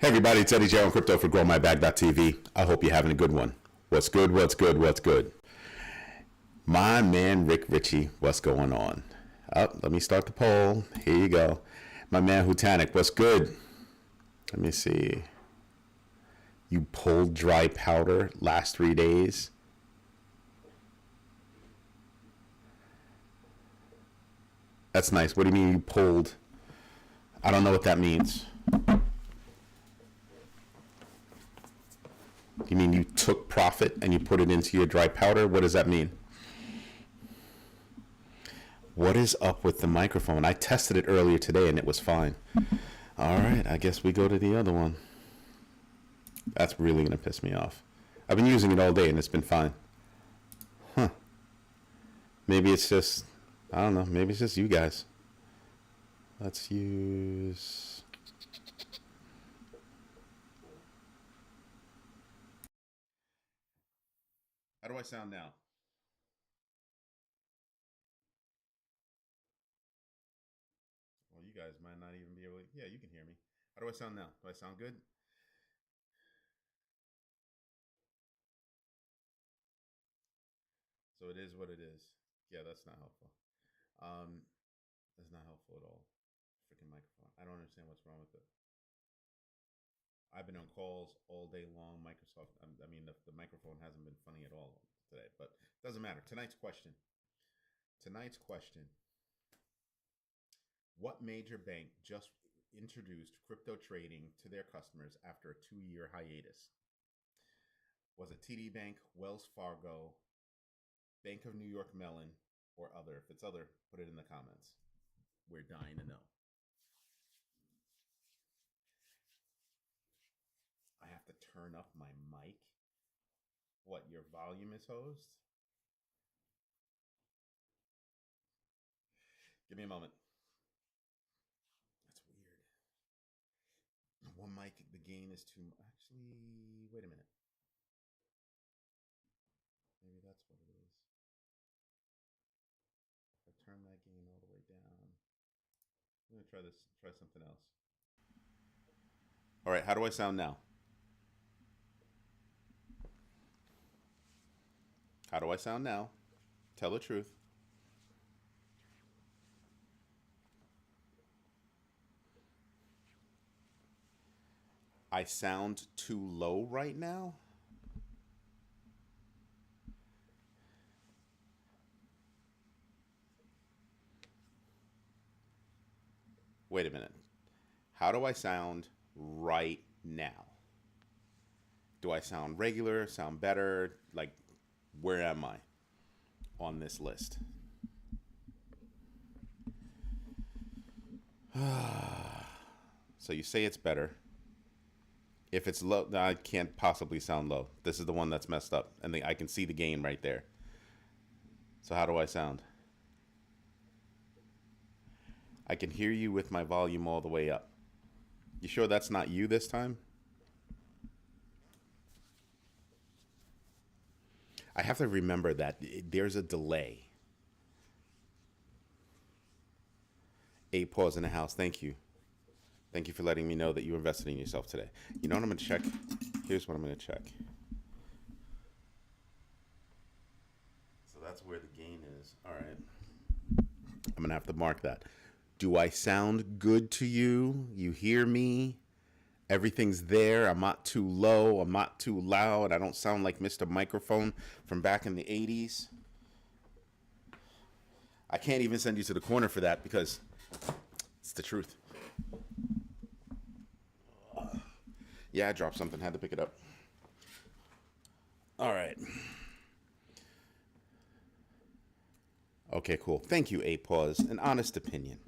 Hey everybody, it's Eddie J on Crypto for GrowMyBag.tv. I hope you're having a good one. What's good, what's good, what's good? My man Rick Ritchie, what's going on? Let me start the poll. Here you go. My man Hutanic, what's good? Let me see. You pulled dry powder last 3 days. That's nice. What do you mean you pulled? I don't know what that means. You mean you took profit and you put it into your dry powder? What does that mean? What is up with the microphone? I tested it earlier today and it was fine. All right, I guess we go to the other one. That's really going to piss me off. I've been using it all day and it's been fine. Huh. Maybe it's just, I don't know, maybe it's just you guys. Let's use... How do I sound now? Well, you guys might not even be able to... Yeah, you can hear me. How do I sound now? Do I sound good? So it is what it is. Yeah, that's not helpful. Um, that's not helpful at all. Freaking microphone. I don't understand what's wrong with it. I've been on calls all day long. Microsoft, I mean, the microphone hasn't been funny at all today, but it doesn't matter. Tonight's question. What major bank just introduced crypto trading to their customers after a 2-year hiatus? Was it TD Bank, Wells Fargo, Bank of New York Mellon, or other? If it's other, put it in the comments. We're dying to know. I have to turn up my mic. What, your volume is hosed? Give me a moment. That's weird. One mic, the gain is too... Actually, wait a minute. Maybe that's what it is. If I turn that gain all the way down... I'm going to try something else. All right, how do I sound now? How do I sound now? Tell the truth. I sound too low right now? Wait a minute. How do I sound right now? Do I sound regular, sound better? Like, where am I on this list? So you say it's better. If it's low, no, I can't possibly sound low. This is the one that's messed up. And I can see the gain right there. So how do I sound? I can hear you with my volume all the way up. You sure that's not you this time? I have to remember that there's a delay. A pause in the house. Thank you. Thank you for letting me know that you invested in yourself today. You know what I'm going to check? Here's what I'm going to check. So that's where the gain is. All right. I'm going to have to mark that. Do I sound good to you? You hear me? Everything's there. I'm not too low. I'm not too loud. I don't sound like Mr. Microphone from back in the 80s. I can't even send you to the corner for that because it's the truth. Yeah, I dropped something. Had to pick it up. All right. Okay, cool. Thank you, A Pause. An honest opinion.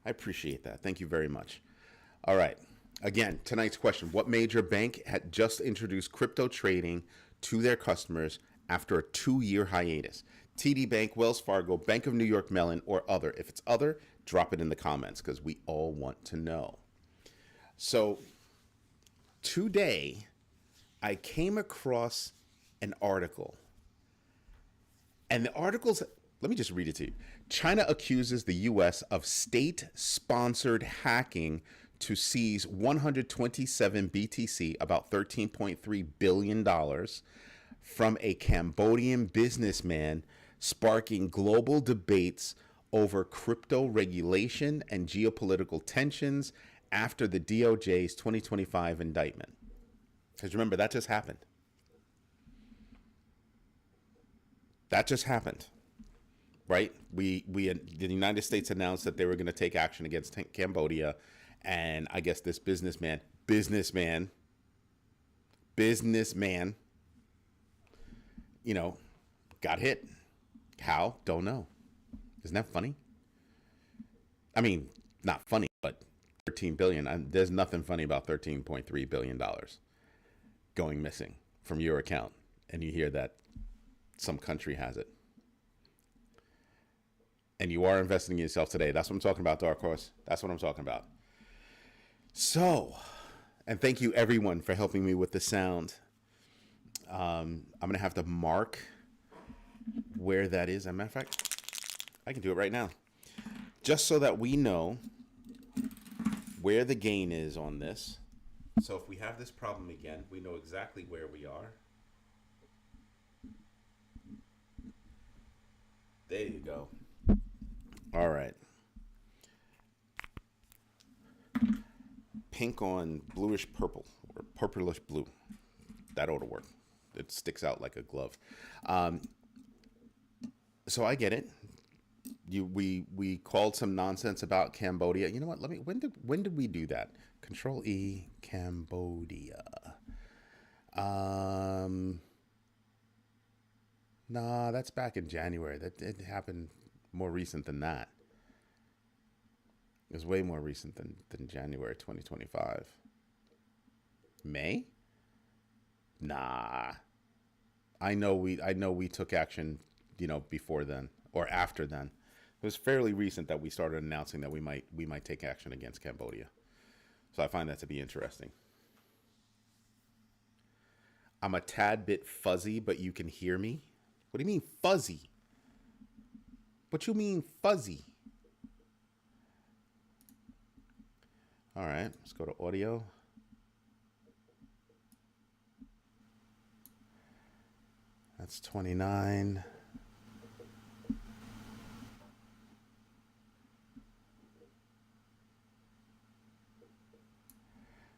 I appreciate that. Thank you very much. All right. Again, tonight's question. What major bank had just introduced crypto trading to their customers after a 2-year hiatus? TD Bank, Wells Fargo, Bank of New York Mellon, or other? If it's other, drop it in the comments because we all want to know. So today, I came across an article. And the article's, let me just read it to you. China accuses the U.S. of state-sponsored hacking to seize 127 BTC, about $13.3 billion, from a Cambodian businessman, sparking global debates over crypto regulation and geopolitical tensions after the DOJ's 2025 indictment. Because remember, that just happened. That just happened, right? The United States announced that they were going to take action against Cambodia, and I guess this businessman, you know, got hit. How? Don't know. Isn't that funny? I mean, not funny, but 13 billion. There's nothing funny about $13.3 billion going missing from your account, and you hear that some country has it. And you are investing in yourself today. That's what I'm talking about, Dark Horse. That's what I'm talking about. So, and thank you everyone for helping me with the sound. I'm going to have to mark where that is. As a matter of fact, I can do it right now. Just so that we know where the gain is on this. So if we have this problem again, we know exactly where we are. There you go. All right. Pink on bluish purple, or purplish blue. That ought to work. It sticks out like a glove. So I get it. We called some nonsense about Cambodia. You know what? When did we do that? Control E, Cambodia. Nah, that's back in January. That it happened more recent than that. It was way more recent than January 2025. May? Nah. I know we took action, before then or after then. It was fairly recent that we started announcing that we might take action against Cambodia. So I find that to be interesting. I'm a tad bit fuzzy, but you can hear me. What do you mean fuzzy? What you mean fuzzy? All right, let's go to audio. That's 29.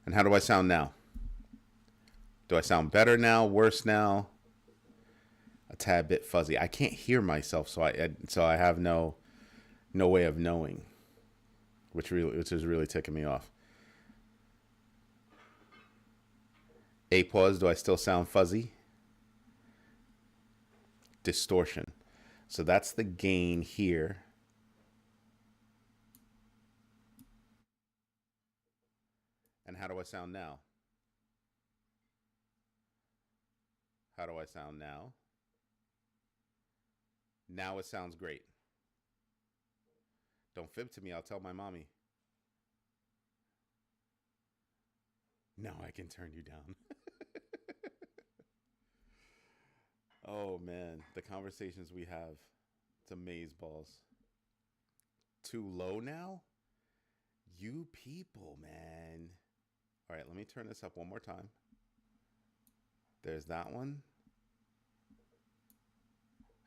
And how do I sound now? Do I sound better now, worse now? A tad bit fuzzy. I can't hear myself, so I have no way of knowing, which is really ticking me off. A pause. Do I still sound fuzzy? Distortion. So that's the gain here. And how do I sound now? How do I sound now? Now it sounds great. Don't fib to me. I'll tell my mommy. Now I can turn you down. Oh, man. The conversations we have. It's amazeballs. Too low now? You people, man. All right, let me turn this up one more time. There's that one.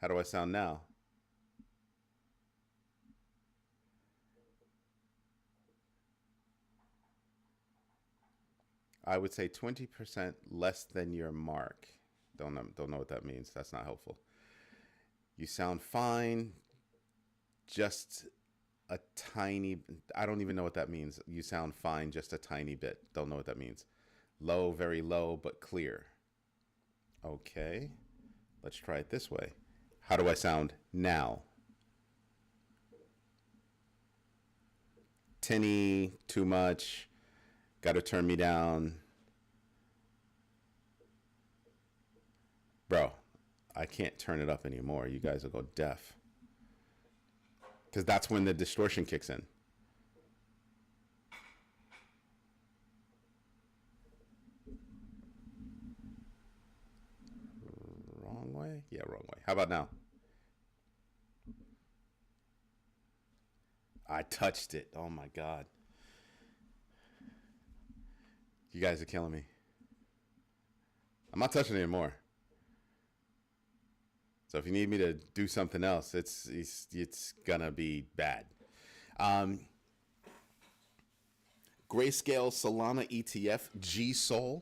How do I sound now? I would say 20% less than your mark. Don't know what that means. That's not helpful. You sound fine. Just a tiny, I don't even know what that means. You sound fine, just a tiny bit. Don't know what that means. Low, very low, but clear. Okay. Let's try it this way. How do I sound now? Tinny, too much. Got to turn me down. Bro, I can't turn it up anymore. You guys will go deaf. Because that's when the distortion kicks in. Wrong way? Yeah, wrong way. How about now? I touched it. Oh my God. You guys are killing me. I'm not touching it anymore. So if you need me to do something else, it's gonna be bad. Um, Grayscale Solana ETF GSOL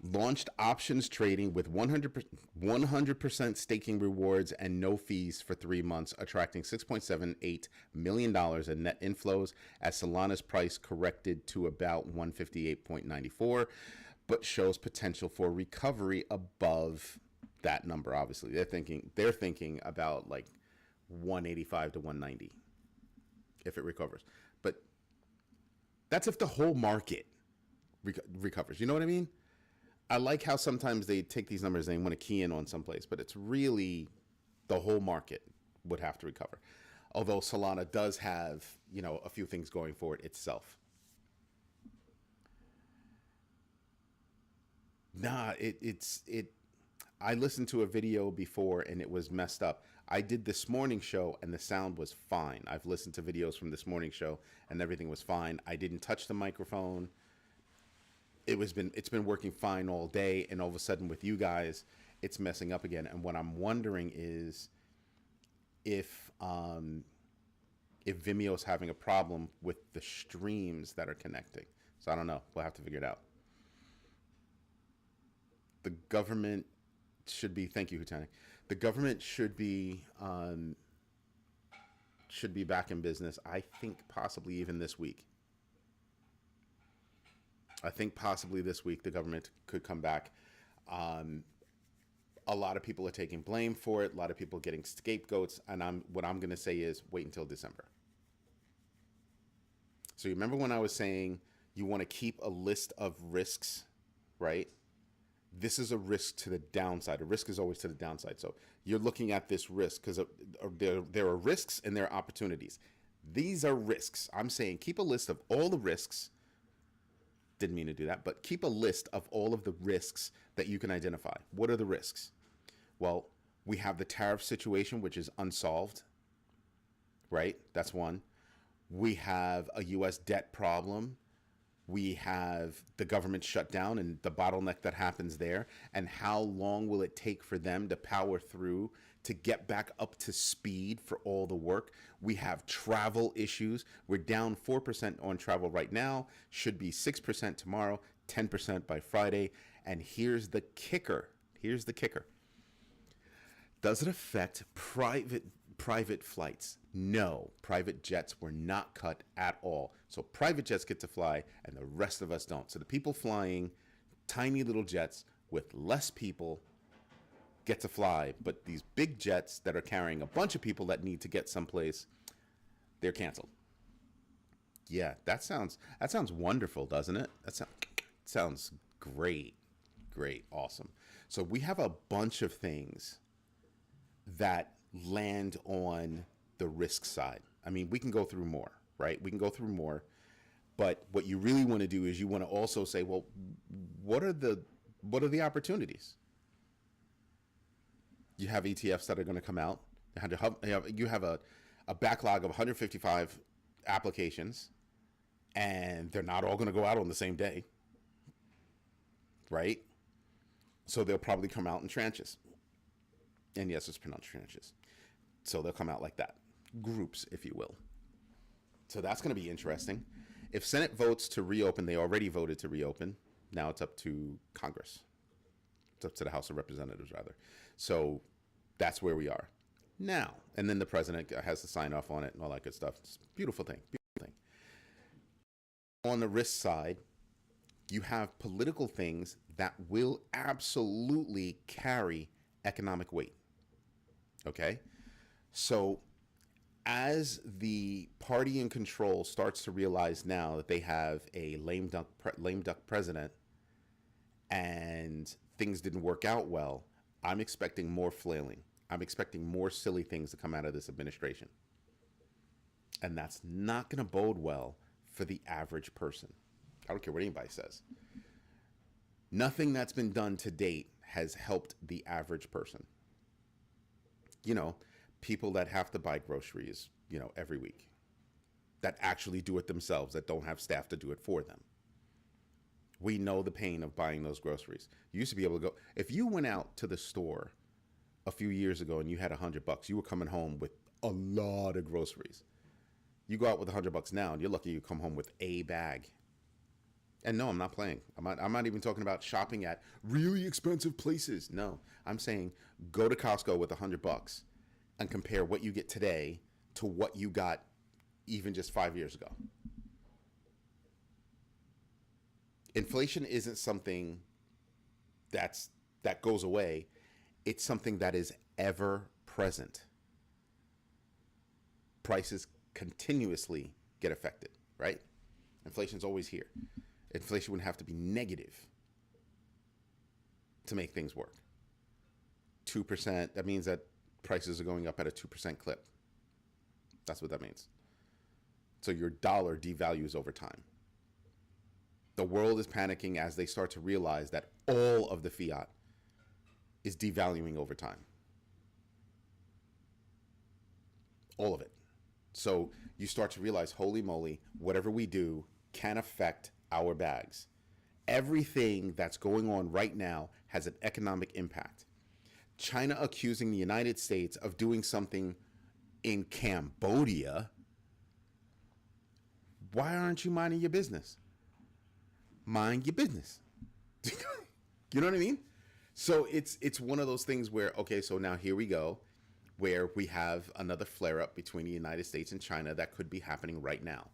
launched options trading with 100% staking rewards and no fees for 3 months, attracting $6.78 million in net inflows as Solana's price corrected to about 158.94, but shows potential for recovery above that number. Obviously, they're thinking about like 185 to 190 if it recovers. But that's if the whole market recovers. You know what I mean? I like how sometimes they take these numbers and they want to key in on someplace, but it's really the whole market would have to recover. Although Solana does have, a few things going for it itself. Nah, I listened to a video before and it was messed up. I did this morning show and the sound was fine. I've listened to videos from this morning show and everything was fine. I didn't touch the microphone. It's been working fine all day, and all of a sudden with you guys, it's messing up again. And what I'm wondering is if Vimeo's having a problem with the streams that are connecting. So I don't know. We'll have to figure it out. The government should be. Thank you, Hutanic. The government should be back in business. I think possibly even this week. I think possibly this week the government could come back. A lot of people are taking blame for it. A lot of people getting scapegoats. And what I'm going to say is wait until December. So you remember when I was saying you want to keep a list of risks, right? This is a risk to the downside. A risk is always to the downside. So you're looking at this risk because there are risks and there are opportunities. These are risks. I'm saying keep a list of all the risks. Didn't mean to do that, but keep a list of all of the risks that you can identify. What are the risks? Well, we have the tariff situation, which is unsolved, right? That's one. We have a U.S. debt problem. We have the government shutdown and the bottleneck that happens there. And how long will it take for them to power through to get back up to speed for all the work? We have travel issues. We're down 4% on travel right now, should be 6% tomorrow, 10% by Friday. And here's the kicker. Does it affect private flights? No, private jets were not cut at all. So private jets get to fly and the rest of us don't. So the people flying tiny little jets with less people get to fly, but these big jets that are carrying a bunch of people that need to get someplace, they're canceled. Yeah, that sounds wonderful, doesn't it? Sounds great, awesome. So we have a bunch of things that land on the risk side. I mean, we can go through more, right? We can go through more, but what you really want to do is you want to also say, well, what are the opportunities? You have ETFs that are going to come out. You have a backlog of 155 applications, and they're not all going to go out on the same day, right? So they'll probably come out in tranches. And yes, it's pronounced tranches. So they'll come out like that. Groups, if you will. So that's going to be interesting. If Senate votes to reopen, they already voted to reopen. Now it's up to Congress. It's up to the House of Representatives, rather. So that's where we are now. And then the president has to sign off on it and all that good stuff. It's a beautiful thing. On the risk side, you have political things that will absolutely carry economic weight. Okay? So as the party in control starts to realize now that they have a lame duck president and things didn't work out well, I'm expecting more flailing. I'm expecting more silly things to come out of this administration. And that's not going to bode well for the average person. I don't care what anybody says. Nothing that's been done to date has helped the average person. People that have to buy groceries, every week, that actually do it themselves, that don't have staff to do it for them. We know the pain of buying those groceries. You used to be able to go, if you went out to the store a few years ago and you had $100, you were coming home with a lot of groceries. You go out with $100 now and you're lucky you come home with a bag. And no, I'm not playing. I'm not even talking about shopping at really expensive places. No, I'm saying go to Costco with $100 and compare what you get today to what you got even just 5 years ago. Inflation isn't something that goes away. It's something that is ever present. Prices continuously get affected, right? Inflation's always here. Inflation would have to be negative to make things work. 2%, that means that prices are going up at a 2% clip. That's what that means. So your dollar devalues over time. The world is panicking as they start to realize that all of the fiat is devaluing over time. All of it. So you start to realize, holy moly, whatever we do can affect our bags. Everything that's going on right now has an economic impact. China accusing the United States of doing something in Cambodia. Why aren't you minding your business? Mind your business. You know what I mean? So it's one of those things where, okay, so now here we go, where we have another flare-up between the United States and China that could be happening right now.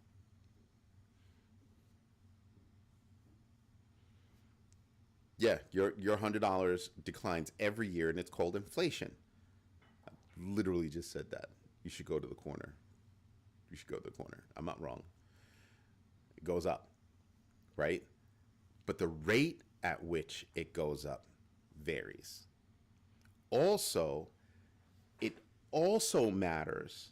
Yeah, your $100 declines every year, and it's called inflation. I literally just said that. You should go to the corner. You should go to the corner. I'm not wrong. It goes up, right? But the rate at which it goes up varies. Also, it also matters.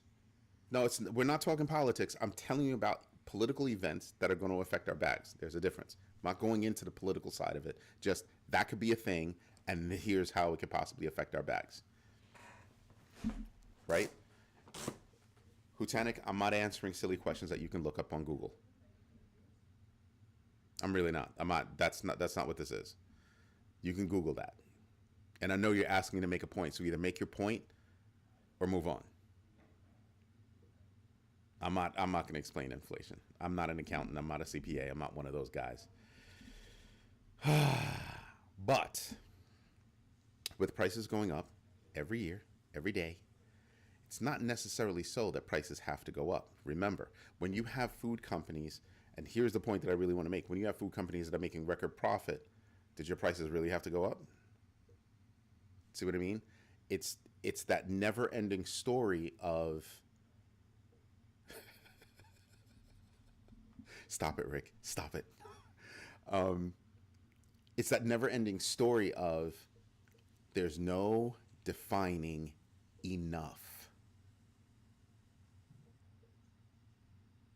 No, we're not talking politics. I'm telling you about political events that are going to affect our bags. There's a difference. I'm not going into the political side of it. Just that could be a thing, and here's how it could possibly affect our bags. Right? Hutanik, I'm not answering silly questions that you can look up on Google. I'm really not. I'm not. That's not what this is. You can Google that. And I know you're asking to make a point, so either make your point or move on. I'm not going to explain inflation. I'm not an accountant. I'm not a CPA. I'm not one of those guys. But with prices going up every year, every day, it's not necessarily so that prices have to go up. Remember, when you have food companies, and here's the point that I really want to make, when you have food companies that are making record profit, did your prices really have to go up? See what I mean? It's that never-ending story of stop it, Rick. Stop it. It's that never-ending story of there's no defining enough.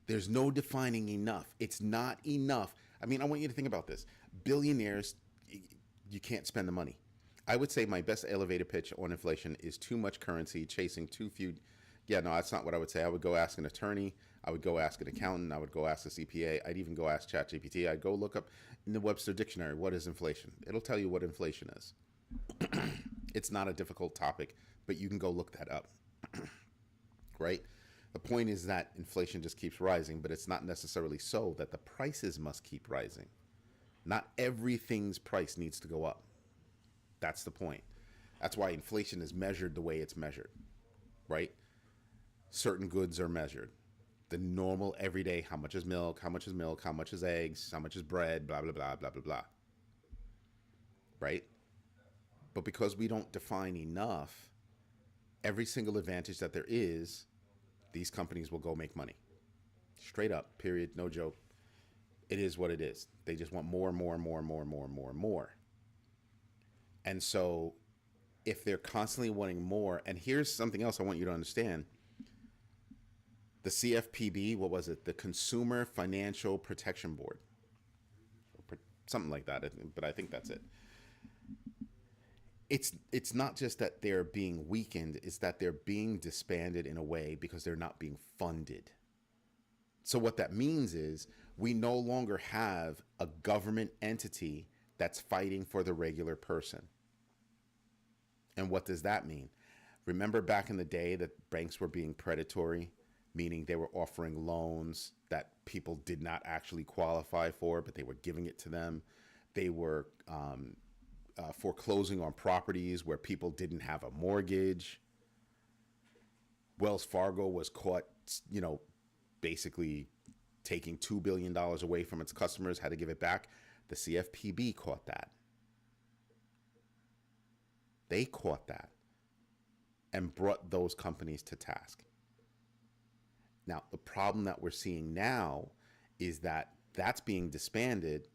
There's no defining enough. It's not enough. I mean, I want you to think about this. Billionaires, you can't spend the money. I would say my best elevator pitch on inflation is too much currency chasing too few. Yeah, no, that's not what I would say. I would go ask an attorney. I would go ask an accountant. I would go ask a CPA. I'd even go ask ChatGPT. I'd go look up in the Webster Dictionary, what is inflation? It'll tell you what inflation is. It's not a difficult topic, but you can go look that up. Right? The point is that inflation just keeps rising, but it's not necessarily so that the prices must keep rising. Not everything's price needs to go up. That's the point. That's why inflation is measured the way it's measured, right? Certain goods are measured. The normal everyday, how much is milk, how much is milk, how much is eggs, how much is bread, blah, blah, blah, blah, blah, blah. Right? But because we don't define enough, every single advantage that there is, these companies will go make money. Straight up, period, no joke. It is what it is. They just want more and more and more and more and more and more and more. And so if they're constantly wanting more, and here's something else I want you to understand. The CFPB, what was it? The Consumer Financial Protection Board. Something like that, but I think that's it. It's not just that they're being weakened, it's that they're being disbanded in a way because they're not being funded. So what that means is We no longer have a government entity that's fighting for the regular person. And what does that mean? Remember back in the day that banks were being predatory, meaning they were offering loans that people did not actually qualify for, but they were giving it to them. They were foreclosing on properties where people didn't have a mortgage. Wells Fargo was caught, basically taking $2 billion away from its customers, had to give it back. The CFPB caught that. They caught that and brought those companies to task. Now, the problem that we're seeing now is that that's being disbanded.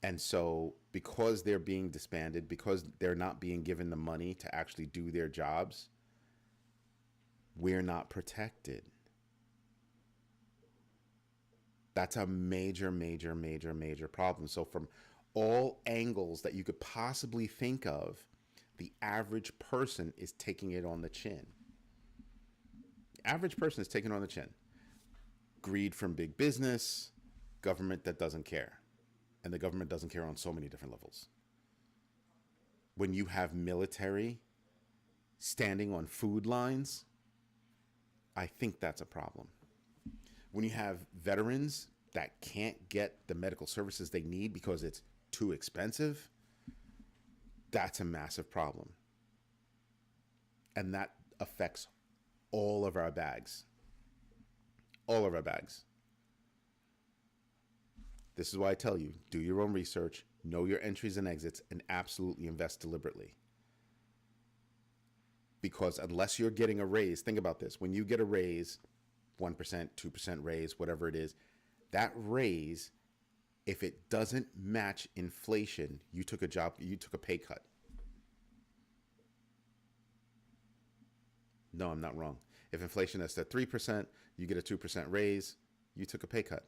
And so because they're being disbanded, because they're not being given the money to actually do their jobs, we're not protected. That's a major, major, major, major problem. So from all angles that you could possibly think of, the average person is taking it on the chin. The average person is taking it on the chin. Greed from big business, government that doesn't care. And the government doesn't care on so many different levels. When you have military standing on food lines, I think that's a problem. When you have veterans that can't get the medical services they need because it's too expensive, that's a massive problem. And that affects all of our bags. All of our bags. This is why I tell you, do your own research, know your entries and exits, and absolutely invest deliberately. Because unless you're getting a raise, think about this. When you get a raise, 1%, 2% raise, whatever it is, that raise, if it doesn't match inflation, you took a pay cut. No, I'm not wrong. If inflation is at 3%, you get a 2% raise, you took a pay cut.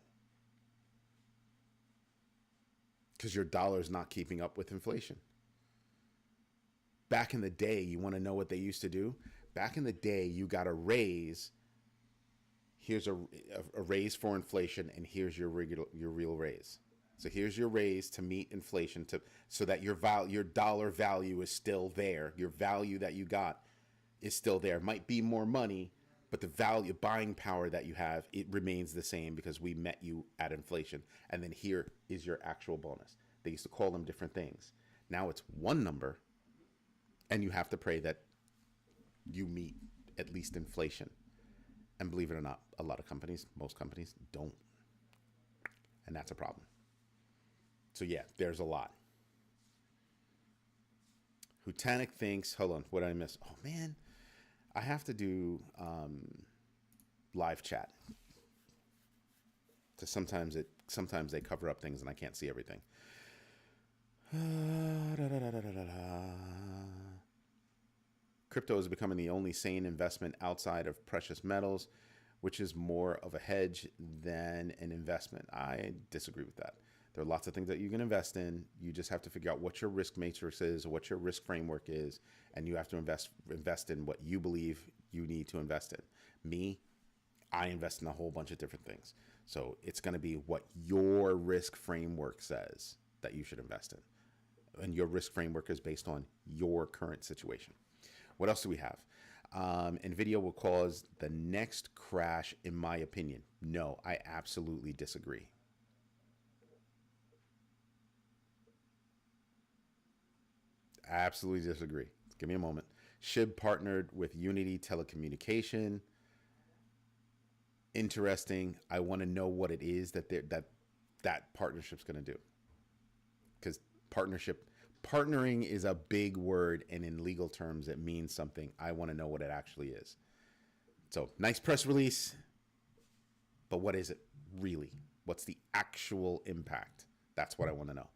Because your dollar is not keeping up with inflation. Back in the day, you want to know what they used to do? Back in the day, you got a raise. Here's a raise for inflation, and here's your real raise. So here's your raise to meet inflation, so that your dollar value is still there. Your value that you got is still there. Might be more money, but the value, buying power that you have, it remains the same because we met you at inflation. And then here is your actual bonus. They used to call them different things. Now it's one number, and you have to pray that you meet at least inflation. And believe it or not, a lot of companies, most companies, don't. And that's a problem. So yeah, there's a lot. Hutanic thinks, hold on, what did I miss? Oh man, I have to do live chat. Because sometimes they cover up things and I can't see everything. Crypto is becoming the only sane investment outside of precious metals, which is more of a hedge than an investment. I disagree with that. There are lots of things that you can invest in. You just have to figure out what your risk matrix is or what your risk framework is, and you have to invest in what you believe you need to invest in. Me, I invest in a whole bunch of different things. So it's going to be what your risk framework says that you should invest in. And your risk framework is based on your current situation. What else do we have? NVIDIA will cause the next crash, in my opinion. No, I absolutely disagree. Absolutely disagree. Give me a moment. SHIB partnered with Unity Telecommunication. Interesting. I want to know what it is that partnership's going to do. Because partnering is a big word, and in legal terms, it means something. I want to know what it actually is. So, nice press release, but what is it really? What's the actual impact? That's what I want to know.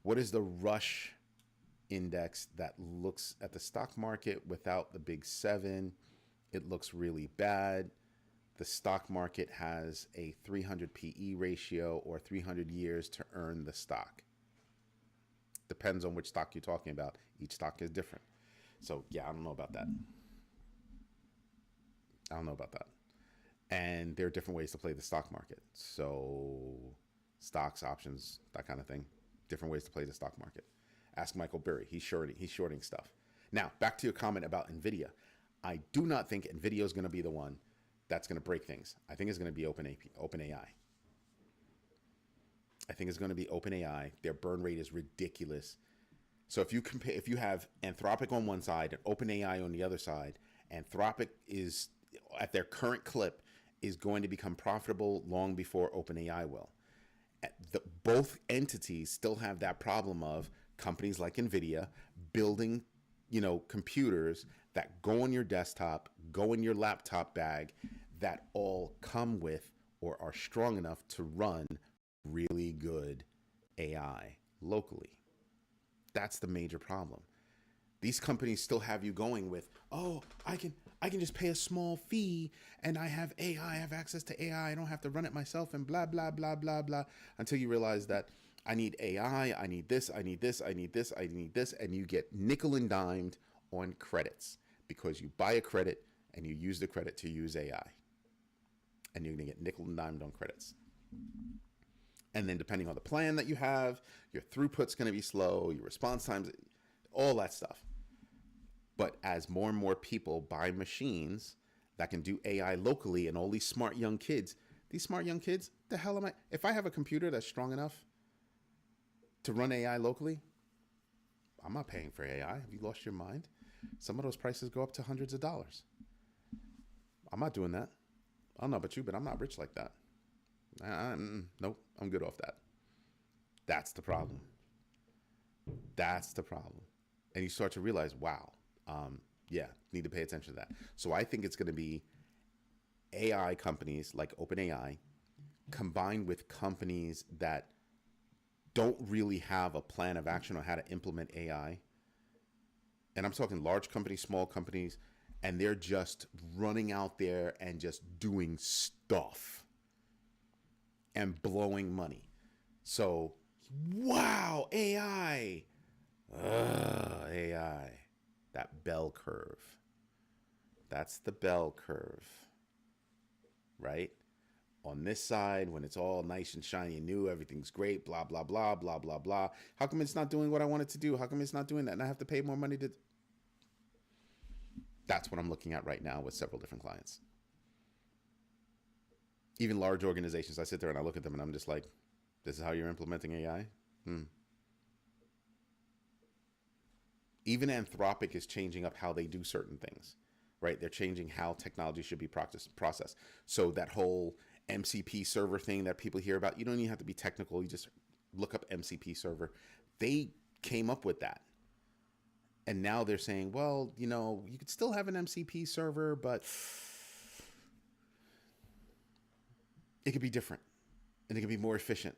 What is the Rush index that looks at the stock market without the big seven? It looks really bad. The stock market has a 300 PE ratio, or 300 years to earn the stock. Depends on which stock you're talking about. Each stock is different. So yeah, I don't know about that. And there are different ways to play the stock market. So stocks, options, that kind of thing. Different ways to play the stock market. Ask Michael Burry. He's shorting stuff. Now, back to your comment about NVIDIA. I do not think NVIDIA is going to be the one that's going to break things. I think it's going to be OpenAI. I think it's going to be OpenAI. Their burn rate is ridiculous. So if you have Anthropic on one side and OpenAI on the other side, Anthropic is at their current clip is going to become profitable long before OpenAI will. Both entities still have that problem of companies like NVIDIA building, computers that go on your desktop, go in your laptop bag, that all come with or are strong enough to run really good AI locally. That's the major problem. These companies still have you going with, oh, I can just pay a small fee and I have AI, I have access to AI, I don't have to run it myself and blah, blah, blah, blah, blah, until you realize that I need AI, I need this, I need this, I need this, I need this, and you get nickel and dimed on credits because you buy a credit and you use the credit to use AI. And you're going to get nickel and dimed on credits. And then depending on the plan that you have, your throughput's going to be slow, your response times, all that stuff. But as more and more people buy machines that can do AI locally, and all these smart young kids, the hell am I? If I have a computer that's strong enough to run AI locally, I'm not paying for AI. Have you lost your mind? Some of those prices go up to hundreds of dollars. I'm not doing that. I don't know about you, but I'm not rich like that. Nope, I'm good off that. That's the problem. That's the problem. And you start to realize, wow, need to pay attention to that. So I think it's going to be AI companies like OpenAI combined with companies that don't really have a plan of action on how to implement AI. And I'm talking large companies, small companies, and they're just running out there and just doing stuff and blowing money. So, wow, AI. AI. That bell curve. That's the bell curve, right? On this side, when it's all nice and shiny and new, everything's great, blah, blah, blah, blah, blah, blah. How come it's not doing what I want it to do? How come it's not doing that? And I have to pay more money to... That's what I'm looking at right now with several different clients. Even large organizations, I sit there and I look at them and I'm just like, this is how you're implementing AI? Even Anthropic is changing up how they do certain things, right? They're changing how technology should be processed. So that whole MCP server thing that people hear about, you don't even have to be technical. You just look up MCP server. They came up with that. And now they're saying, well, you could still have an MCP server, but it could be different and it could be more efficient.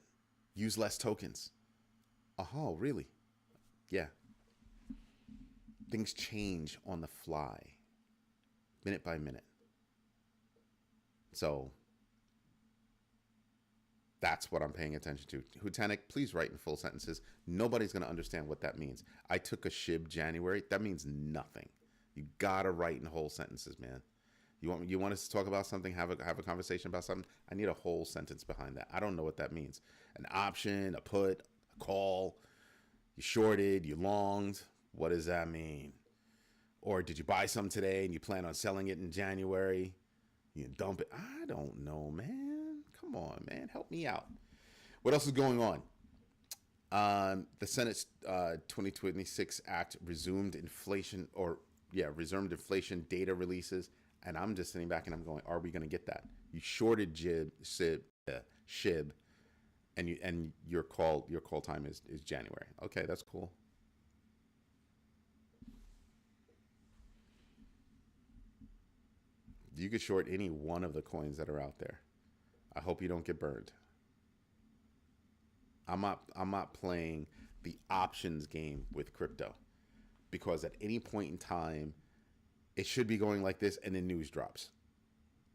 Use less tokens. Oh, really? Yeah. Things change on the fly, minute by minute. So that's what I'm paying attention to. Hutanic, please write in full sentences. Nobody's going to understand what that means. I took a SHIB January. That means nothing. You got to write in whole sentences, man. You want us to talk about something, have a conversation about something? I need a whole sentence behind that. I don't know what that means. An option, a put, a call. You shorted, you longed. What does that mean? Or did you buy some today and you plan on selling it in January? You dump it. I don't know, man. Come on, man. Help me out. What else is going on? The Senate's 2026 Act resumed inflation data releases. And I'm just sitting back and I'm going, are we going to get that? You shorted SHIB, and your call time is January. Okay, that's cool. You could short any one of the coins that are out there. I hope you don't get burned. I'm not playing the options game with crypto, because at any point in time, it should be going like this, and then news drops,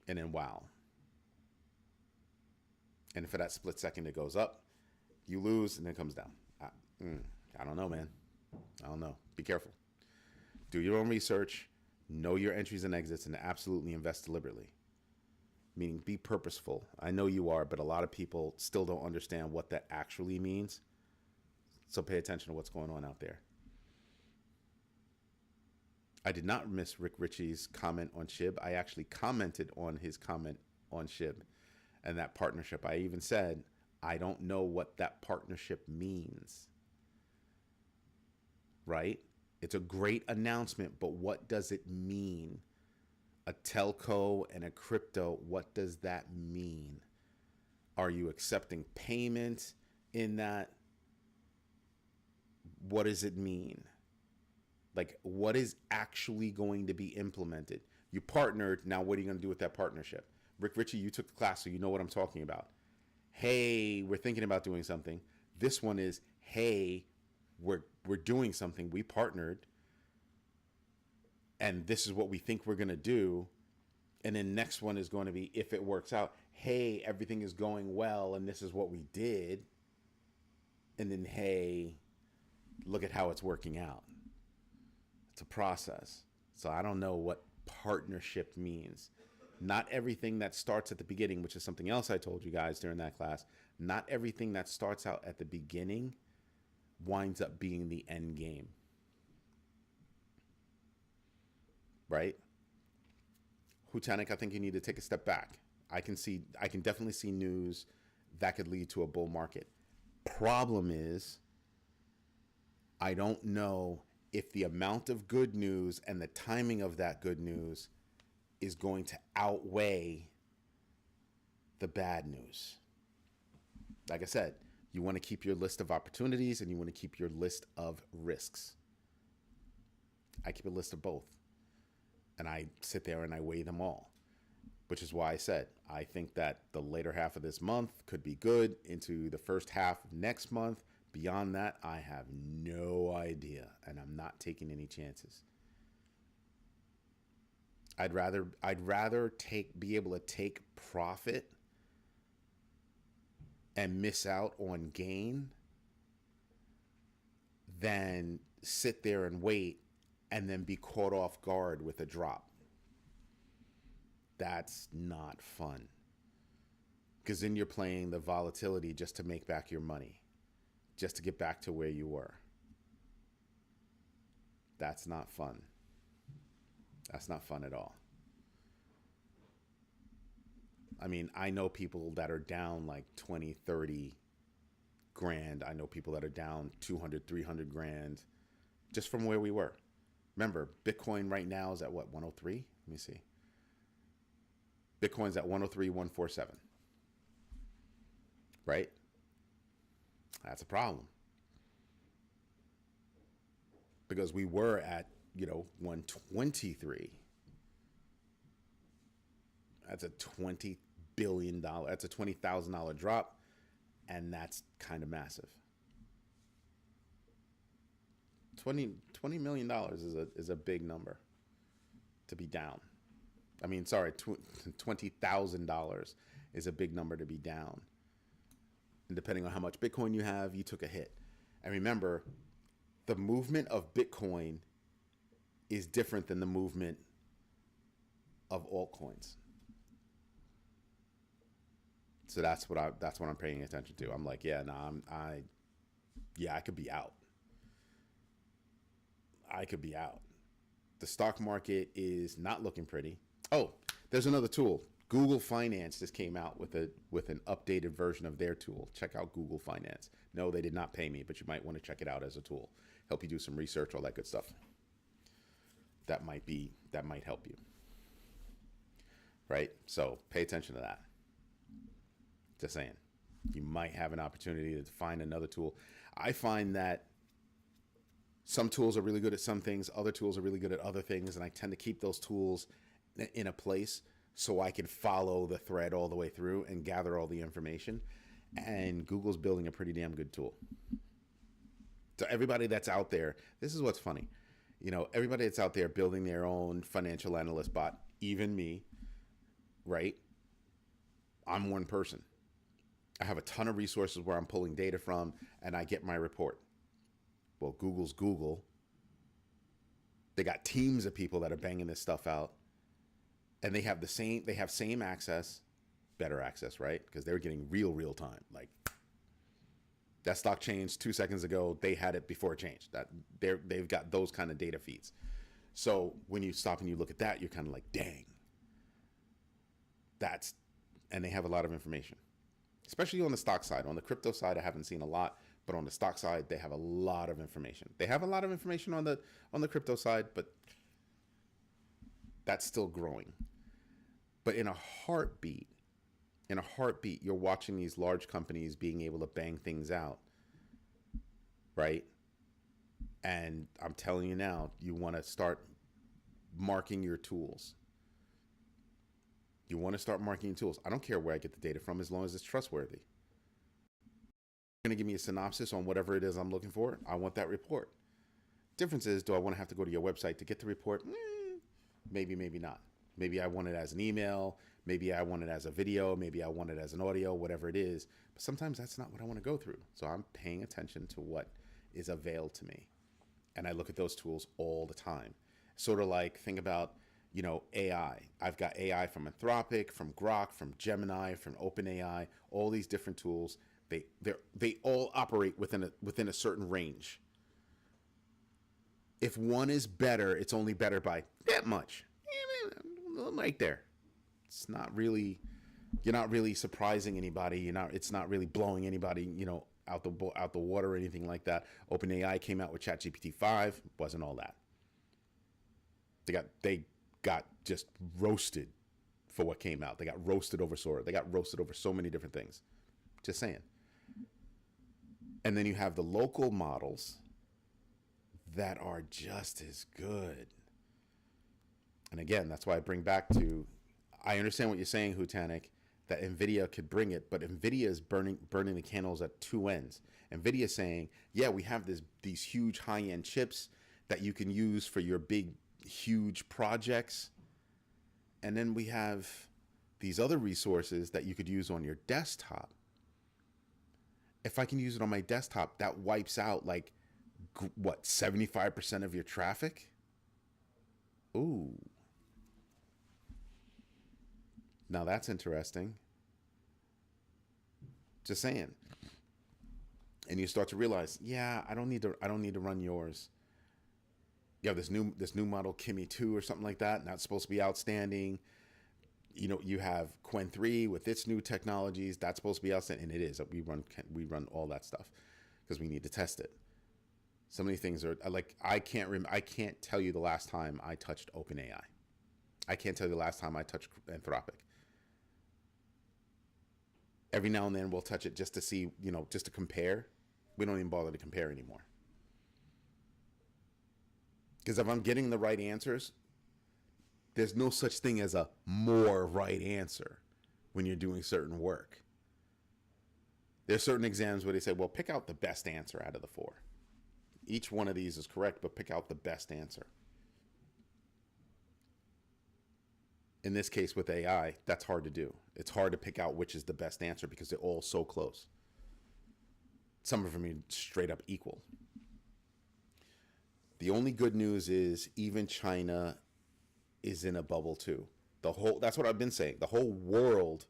and then wow. And for that split second, it goes up, you lose, and then it comes down. I don't know, man. I don't know. Be careful. Do your own research. Know your entries and exits, and absolutely invest deliberately. meaning be purposeful. I know you are, but a lot of people still don't understand what that actually means. So pay attention to what's going on out there. I did not miss Rick Ritchie's comment on SHIB. I actually commented on his comment on SHIB and that partnership. I even said, I don't know what that partnership means. Right? It's a great announcement, but what does it mean? A telco and a crypto, what does that mean? Are you accepting payment in that? What does it mean? Like, what is actually going to be implemented? You partnered. Now, what are you going to do with that partnership? Rick Ritchie, you took the class, so you know what I'm talking about. Hey, we're thinking about doing something. This one is, hey, we're doing something. We partnered, and this is what we think we're going to do. And then next one is going to be, if it works out, hey, everything is going well, and this is what we did. And then, hey, look at how it's working out. It's a process. So I don't know what partnership means. Not everything that starts at the beginning, which is something else I told you guys during that class, not everything that starts out at the beginning winds up being the end game. Right? Hutanik, I think you need to take a step back. I can definitely see news that could lead to a bull market. Problem is, I don't know if the amount of good news and the timing of that good news is going to outweigh the bad news. Like I said, you want to keep your list of opportunities and you want to keep your list of risks. I keep a list of both. And I sit there and I weigh them all, which is why I said I think that the later half of this month could be good into the first half of next month. Beyond that, I have no idea, and I'm not taking any chances. I'd rather be able to take profit and miss out on gain than sit there and wait and then be caught off guard with a drop. That's not fun. Because then you're playing the volatility just to make back your money, just to get back to where you were. That's not fun. That's not fun at all. I mean, I know people that are down like 20, 30 grand. I know people that are down 200, 300 grand just from where we were. Remember, Bitcoin right now is at what, 103? Let me see. Bitcoin's at 103, 147. Right? That's a problem. Because we were at, 123. That's a $20 billion, that's a $20,000 drop, and that's kind of massive. $20 million is a big number to be down. I mean, sorry, $20,000 is a big number to be down. And depending on how much Bitcoin you have, you took a hit. And remember, the movement of Bitcoin is different than the movement of altcoins. So that's what I'm paying attention to. I'm like, yeah, I could be out. The stock market is not looking pretty. Oh, there's another tool. Google Finance just came out with an updated version of their tool. Check out Google Finance. No, they did not pay me, but you might want to check it out as a tool. Help you do some research, all that good stuff. That might help you. Right? So pay attention to that. Just saying. You might have an opportunity to find another tool. I find that some tools are really good at some things, other tools are really good at other things, and I tend to keep those tools in a place so I can follow the thread all the way through and gather all the information. And Google's building a pretty damn good tool. So everybody that's out there, this is what's funny. Everybody that's out there building their own financial analyst bot, even me, right? I'm one person. I have a ton of resources where I'm pulling data from, and I get my report. Well, Google's Google. They got teams of people that are banging this stuff out, and they have same access. better access, right? Because they were getting real time. Like that stock changed 2 seconds ago. They had it before it changed. That they've got those kind of data feeds. So when you stop and you look at that, you're kind of like, dang, and they have a lot of information, especially on the stock side. On the crypto side, I haven't seen a lot, but on the stock side, they have a lot of information. They have a lot of information on the crypto side, but that's still growing. But in a heartbeat, you're watching these large companies being able to bang things out, right? And I'm telling you now, you want to start marking your tools. You want to start marking your tools. I don't care where I get the data from as long as it's trustworthy. You're going to give me a synopsis on whatever it is I'm looking for. I want that report. Difference is, do I want to have to go to your website to get the report? Maybe, maybe not. Maybe I want it as an email. Maybe I want it as a video. Maybe I want it as an audio, whatever it is. But sometimes that's not what I want to go through. So I'm paying attention to what is available to me. And I look at those tools all the time. Sort of like, think about, AI. I've got AI from Anthropic, from Grok, from Gemini, from OpenAI, all these different tools. They all operate within a certain range. If one is better, it's only better by that much. Right there. It's not really, you're not really surprising anybody. It's not really blowing anybody, out the water or anything like that. OpenAI came out with ChatGPT 5, wasn't all that. They got just roasted for what came out. They got roasted over Sora. They got roasted over so many different things. Just saying. And then you have the local models that are just as good. And again, that's why I bring back to, I understand what you're saying, Hutanik, that NVIDIA could bring it, but NVIDIA is burning the candles at two ends. NVIDIA is saying, yeah, we have these huge high-end chips that you can use for your big, huge projects. And then we have these other resources that you could use on your desktop. If I can use it on my desktop, that wipes out 75% of your traffic? Ooh. Now that's interesting. Just saying. And you start to realize, yeah, I don't need to run yours. You have this new model Kimi 2 or something like that, and that's supposed to be outstanding. You have Qwen 3 with its new technologies, that's supposed to be outstanding, and it is. We run all that stuff because we need to test it. So many things are like, I can't tell you the last time I touched OpenAI. I can't tell you the last time I touched Anthropic. Every now and then we'll touch it just to see, just to compare. We don't even bother to compare anymore. Because if I'm getting the right answers, there's no such thing as a more right answer when you're doing certain work. There's certain exams where they say, well, pick out the best answer out of the 4. Each one of these is correct, but pick out the best answer. In this case with AI, that's hard to do. It's hard to pick out which is the best answer because they're all so close. Some of them are straight up equal. The only good news is even China is in a bubble too. That's what I've been saying. The whole world,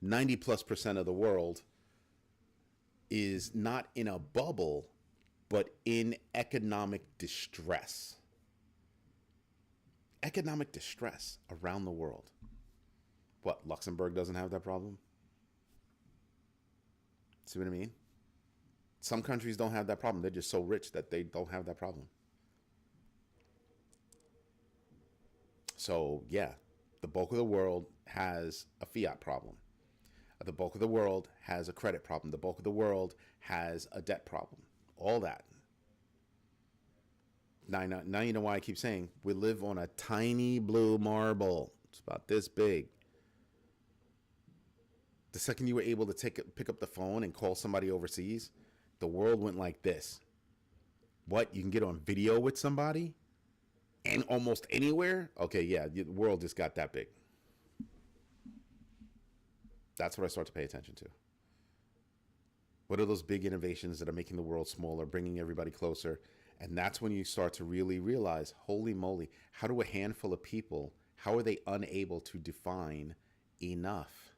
90+% of the world is not in a bubble, but in economic distress. Economic distress around the world. What, Luxembourg doesn't have that problem? See what I mean? Some countries don't have that problem. They're just so rich that they don't have that problem. So, yeah, the bulk of the world has a fiat problem. The bulk of the world has a credit problem. The bulk of the world has a debt problem. All that. Now you know why I keep saying we live on a tiny blue marble. It's about this big. The second you were able to pick up the phone and call somebody overseas, the world went like this. What? You can get on video with somebody? And almost anywhere? Okay, yeah, the world just got that big. That's what I start to pay attention to. What are those big innovations that are making the world smaller, bringing everybody closer? And that's when you start to really realize, holy moly, how do a handful of people How are they unable to define enough?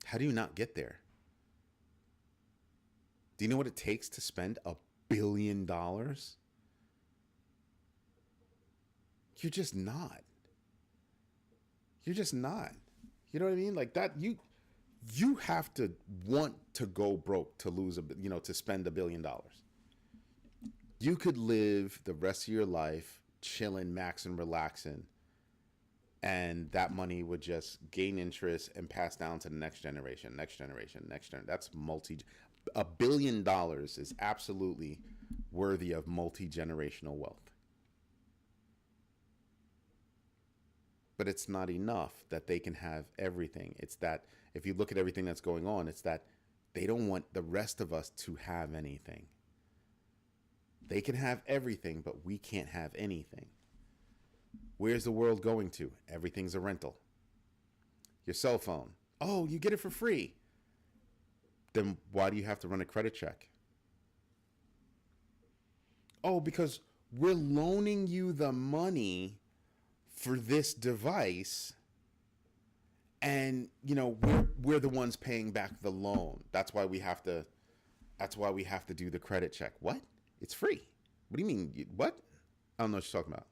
How do you not get there? Do you know what it takes to spend $1 billion? You're just not. You're just not. You know what I mean? Like that, you have to want to go broke to lose to spend $1 billion. You could live the rest of your life chilling, maxing, relaxing, and that money would just gain interest and pass down to the next generation, next generation, next generation. That's $1 billion is absolutely worthy of multi-generational wealth. But it's not enough that they can have everything. It's that if you look at everything that's going on, it's that they don't want the rest of us to have anything. They can have everything, but we can't have anything. Where's the world going to? Everything's a rental. Your cell phone. Oh, you get it for free. Then why do you have to run a credit check? Oh, because we're loaning you the money for this device, and we're the ones paying back the loan. That's why we have to do the credit check. What? It's free. What do you mean? What? I don't know what you're talking about.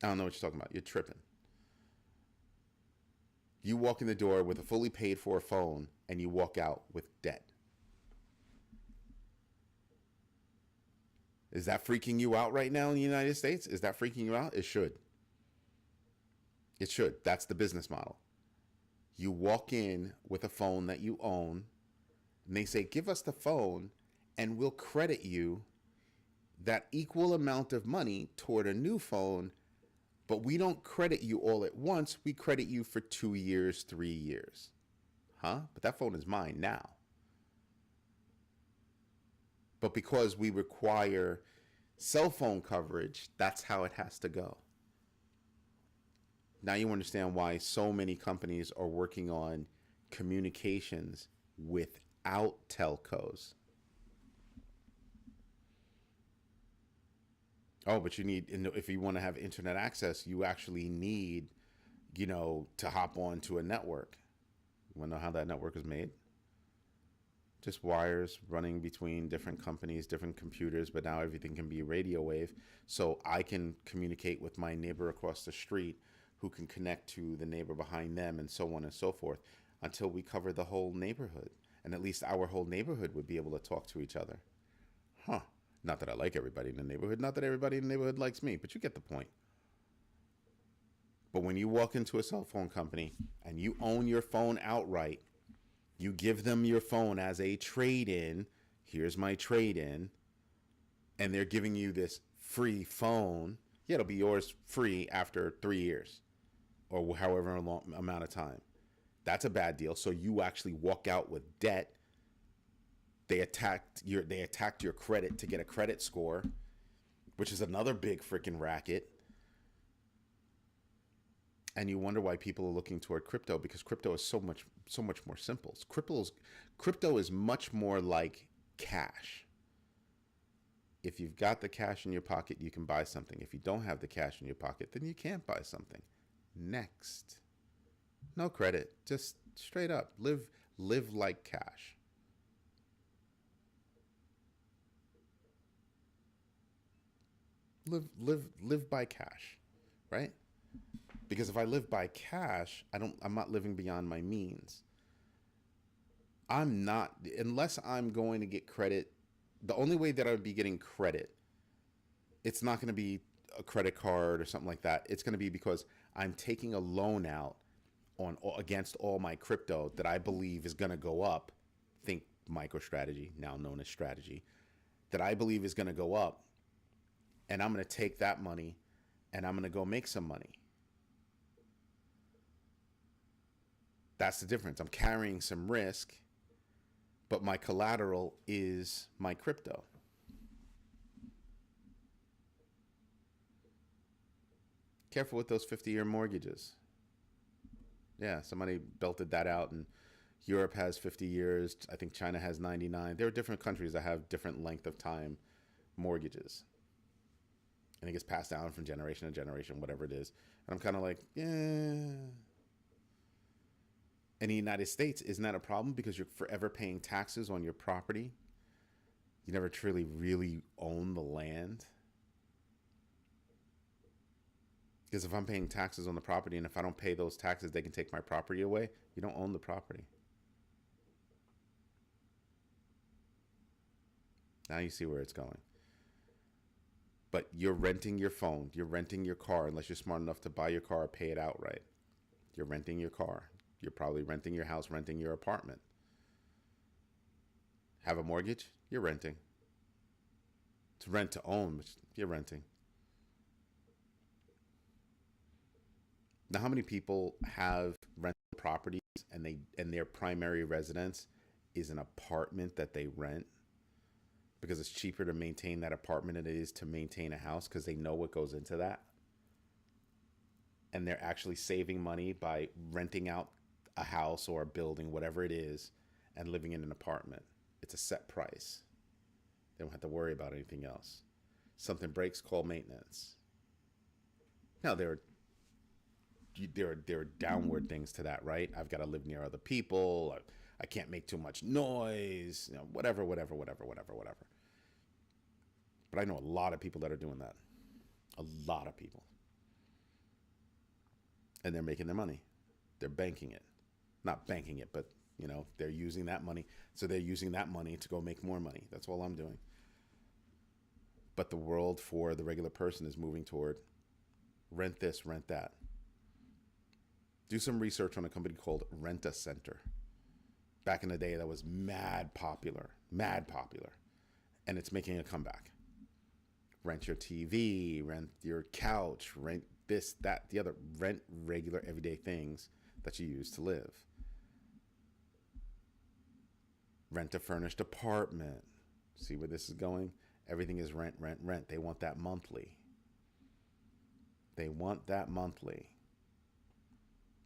I don't know what you're talking about. You're tripping. You walk in the door with a fully paid for phone and you walk out with debt. Is that freaking you out right now in the United States? Is that freaking you out? It should. It should. That's the business model. You walk in with a phone that you own, and they say, give us the phone, and we'll credit you that equal amount of money toward a new phone, but we don't credit you all at once. We credit you for 2 years, 3 years. Huh? But that phone is mine now. But because we require cell phone coverage, that's how it has to go. Now you understand why so many companies are working on communications without telcos. Oh, but you need, if you want to have internet access, you actually need, to hop on to a network. You want to know how that network is made? Just wires running between different companies, different computers, but now everything can be radio wave. So I can communicate with my neighbor across the street who can connect to the neighbor behind them, and so on and so forth, until we cover the whole neighborhood. And at least our whole neighborhood would be able to talk to each other. Huh. Not that I like everybody in the neighborhood. Not that everybody in the neighborhood likes me, but you get the point. But when you walk into a cell phone company and you own your phone outright, you give them your phone as a trade-in. Here's my trade-in. And they're giving you this free phone. Yeah, it'll be yours free after 3 years or however long amount of time. That's a bad deal. So you actually walk out with debt. They attacked your credit to get a credit score, which is another big freaking racket. And you wonder why people are looking toward crypto, because crypto is so much more simple. Crypto is much more like cash. If you've got the cash in your pocket, you can buy something. If you don't have the cash in your pocket, then you can't buy something. Next. No credit, just straight up live like cash. Live by cash, right? Because if I live by cash, I'm not living beyond my means. I'm not, unless I'm going to get credit. The only way that I would be getting credit, it's not going to be a credit card or something like that. It's going to be because I'm taking a loan out against all my crypto that I believe is going to go up. Think MicroStrategy, now known as Strategy, that I believe is going to go up. And I'm going to take that money and I'm going to go make some money. That's the difference. I'm carrying some risk, but my collateral is my crypto. Careful with those 50-year mortgages. Yeah, somebody belted that out, and Europe has 50 years. I think China has 99. There are different countries that have different length of time mortgages. and it gets passed down from generation to generation, whatever it is. And I'm kind of like, yeah. In the United States, isn't that a problem? Because you're forever paying taxes on your property. You never truly really own the land. Because if I'm paying taxes on the property, and if I don't pay those taxes, they can take my property away. You don't own the property. Now you see where it's going. But you're renting your phone. You're renting your car, unless you're smart enough to buy your car or pay it outright. You're renting your car. You're probably renting your house, renting your apartment. Have a mortgage? You're renting. To rent to own, you're renting. Now, how many people have rental properties and their primary residence is an apartment that they rent because it's cheaper to maintain that apartment than it is to maintain a house because they know what goes into that? And they're actually saving money by renting out a house or a building, whatever it is, and living in an apartment. It's a set price. They don't have to worry about anything else. Something breaks, call maintenance. Now, there are downward things to that, right? I've got to live near other people. I can't make too much noise, whatever. But I know a lot of people that are doing that. A lot of people. And they're making their money. They're banking it. Not banking it, but, they're using that money. So they're using that money to go make more money. That's all I'm doing. But the world for the regular person is moving toward rent this, rent that. Do some research on a company called Rent-A-Center. Back in the day, that was mad popular. And it's making a comeback. Rent your TV, rent your couch, rent this, that, the other. Rent regular, everyday things that you use to live. Rent a furnished apartment. See where this is going? Everything is rent. They want that monthly.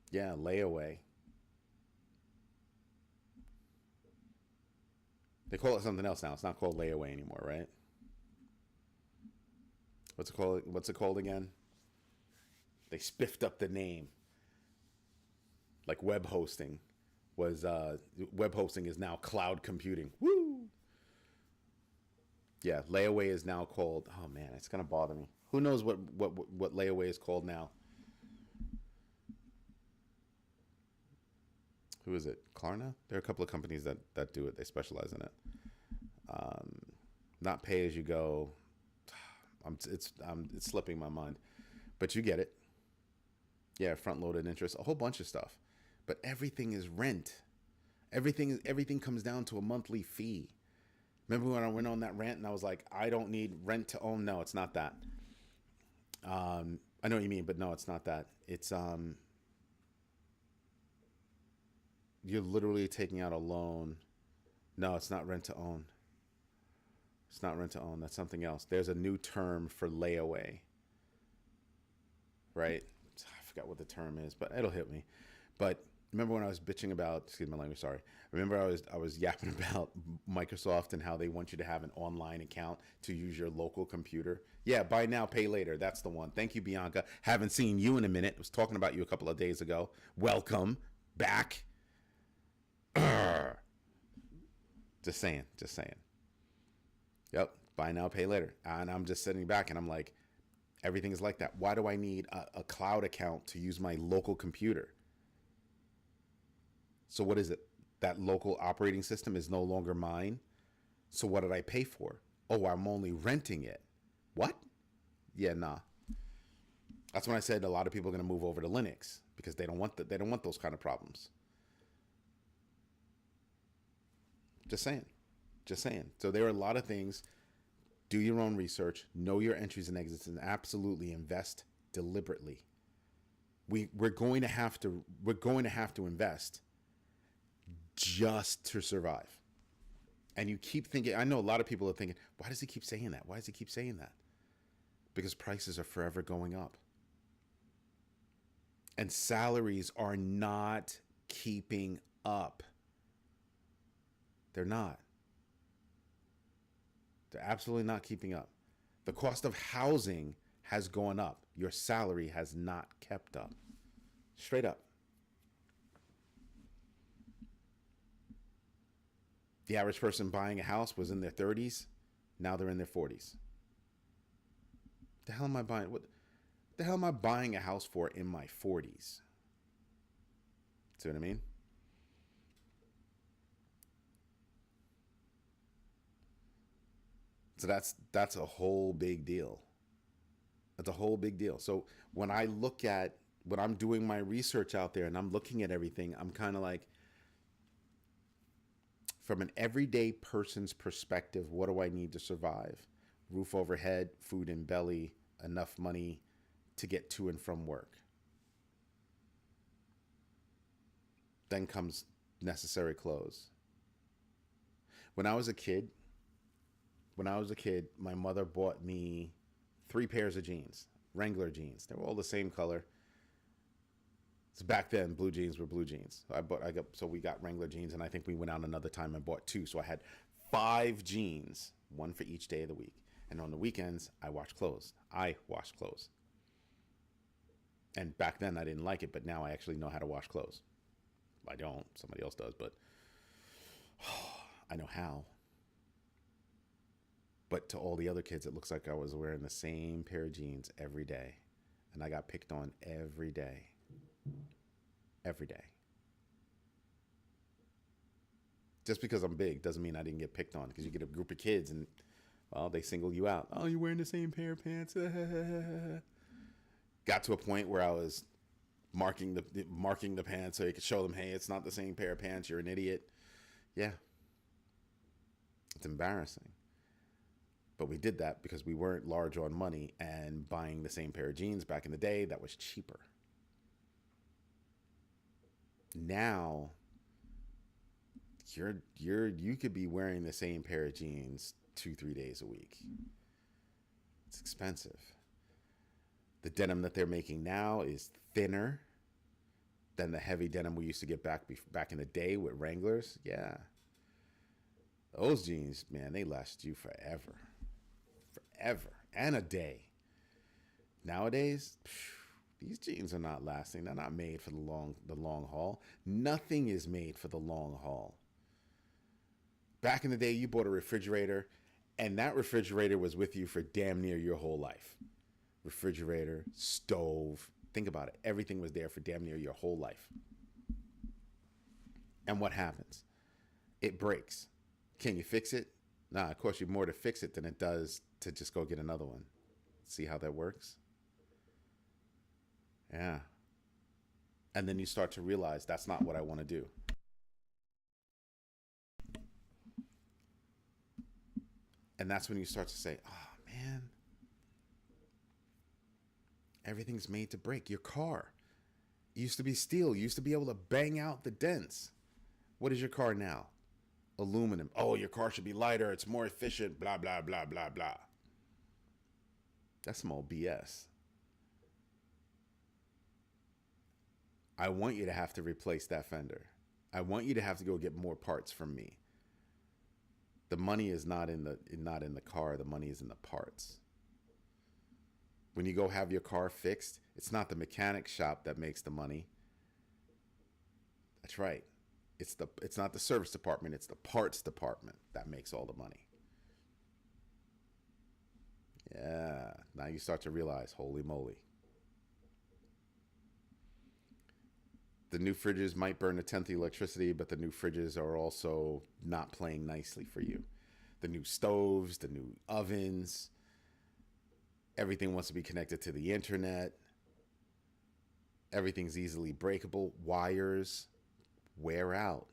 Yeah, layaway. They call it something else now. It's not called layaway anymore, right? What's it called again? They spiffed up the name. Like web hosting is now cloud computing. Woo! Yeah, layaway is now called, oh man, it's going to bother me. Who knows what layaway is called now? Who is it? Klarna? There are a couple of companies that do it. They specialize in it. Not pay as you go. It's slipping my mind, but you get it. Yeah, front-loaded interest, a whole bunch of stuff. But everything is rent. Everything comes down to a monthly fee. Remember when I went on that rant and I was like, I don't need rent to own? No, it's not that. I know what you mean, but no, it's not that. It's you're literally taking out a loan. No, it's not rent to own. It's not rent to own. That's something else. There's a new term for layaway. Right? I forgot what the term is, but it'll hit me. But remember when I was bitching about, excuse my language, sorry. Remember I was yapping about Microsoft and how they want you to have an online account to use your local computer? Yeah, buy now, pay later. That's the one. Thank you, Bianca. Haven't seen you in a minute. I was talking about you a couple of days ago. Welcome back. Just saying. Yep, buy now, pay later. And I'm just sitting back and I'm like, everything is like that. Why do I need a cloud account to use my local computer? So what is it? That local operating system is no longer mine. So what did I pay for? Oh, I'm only renting it. What? Yeah, nah. That's when I said a lot of people are going to move over to Linux because they don't want those kind of problems. Just saying. So there are a lot of things. Do your own research, know your entries and exits, and absolutely invest deliberately. We're going to have to invest just to survive. And you keep thinking, I know a lot of people are thinking, why does he keep saying that? Because prices are forever going up. And salaries are not keeping up. They're not. They're absolutely not keeping up. The cost of housing has gone up. Your salary has not kept up. Straight up. The average person buying a house was in their 30s. Now they're in their 40s. The hell am I buying? What the hell am I buying a house for in my 40s? See what I mean? So that's a whole big deal. That's a whole big deal. So when I'm doing my research out there and I'm looking at everything, I'm kind of like, from an everyday person's perspective, what do I need to survive? Roof overhead, food in belly, enough money to get to and from work. Then comes necessary clothes. When I was a kid, my mother bought me 3 pairs of jeans, Wrangler jeans. They were all the same color. So back then, blue jeans were blue jeans. So we got Wrangler jeans, and I think we went out another time and bought 2. So I had 5 jeans, 1 for each day of the week. And on the weekends, I washed clothes. And back then, I didn't like it, but now I actually know how to wash clothes. I don't. Somebody else does, but I know how. But to all the other kids, it looks like I was wearing the same pair of jeans every day. And I got picked on every day. Every day. Just because I'm big doesn't mean I didn't get picked on, because you get a group of kids and, well, they single you out. Oh, you're wearing the same pair of pants. Got to a point where I was marking the pants so you could show them, hey, it's not the same pair of pants. You're an idiot. Yeah. It's embarrassing. But we did that because we weren't large on money, and buying the same pair of jeans back in the day, that was cheaper. Now, you could be wearing the same pair of jeans 2-3 days a week. It's expensive. The denim that they're making now is thinner than the heavy denim we used to get back in the day with Wranglers. Yeah. Those jeans, man, they last you forever. Forever. And a day. Nowadays, these jeans are not lasting. They're not made for the long haul. Nothing is made for the long haul. Back in the day, you bought a refrigerator, and that refrigerator was with you for damn near your whole life. Refrigerator, stove. Think about it. Everything was there for damn near your whole life. And what happens? It breaks. Can you fix it? Nah, it costs you more to fix it than it does to just go get another one. See how that works? Yeah. And then you start to realize that's not what I want to do. And that's when you start to say, oh, man, everything's made to break. Your car used to be steel. You used to be able to bang out the dents. What is your car now? Aluminum. Oh, your car should be lighter. It's more efficient. Blah, blah, blah, blah, blah. That's some old BS. I want you to have to replace that fender. I want you to have to go get more parts from me. The money is not in the car. The money is in the parts. When you go have your car fixed, it's not the mechanic shop that makes the money. That's right. It's not the service department. It's the parts department that makes all the money. Yeah. Now you start to realize, holy moly. The new fridges might burn a tenth of the electricity, but the new fridges are also not playing nicely for you. The new stoves, the new ovens, everything wants to be connected to the internet. Everything's easily breakable. Wires wear out.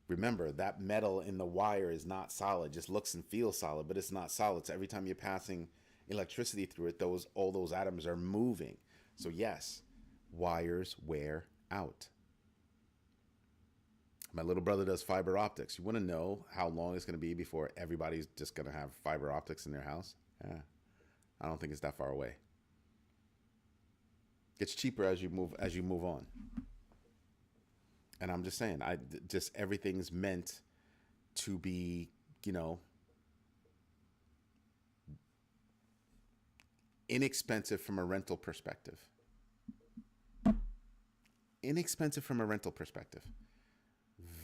Remember, that metal in the wire is not solid. It just looks and feels solid, but it's not solid. So every time you're passing electricity through it, all those atoms are moving. So yes, wires wear out. My little brother does fiber optics. You want to know how long it's going to be before everybody's just going to have fiber optics in their house? Yeah, I don't think it's that far away. Gets cheaper as you move on. And I'm just saying, just everything's meant to be, Inexpensive from a rental perspective. Inexpensive from a rental perspective.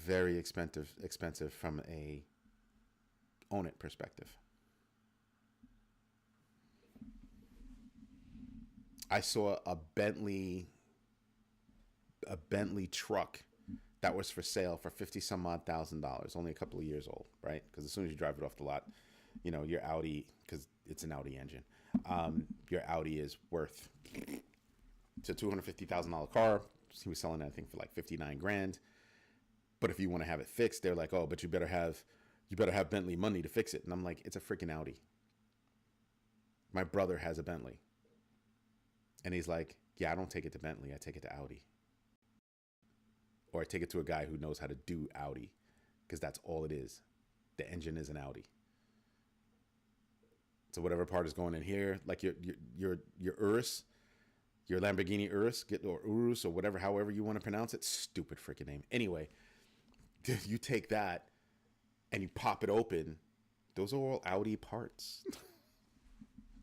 Very expensive from a own it perspective. I saw a Bentley truck that was for sale for 50 some odd $1,000, only a couple of years old, right? Because as soon as you drive it off the lot, you know, your Audi, because it's an Audi engine, your Audi is worth, it's a $250,000 car. He was selling that, I think, for like 59 grand. But if you want to have it fixed, they're like, oh, but you better have Bentley money to fix it. And I'm like, it's a freaking Audi. My brother has a Bentley. And he's like, yeah, I don't take it to Bentley. I take it to Audi. Or I take it to a guy who knows how to do Audi, because that's all it is. The engine is an Audi. So whatever part is going in here, like your Urus, your Lamborghini Urus, or Urus, or whatever, however you want to pronounce it. Stupid freaking name. Anyway, you take that and you pop it open. Those are all Audi parts.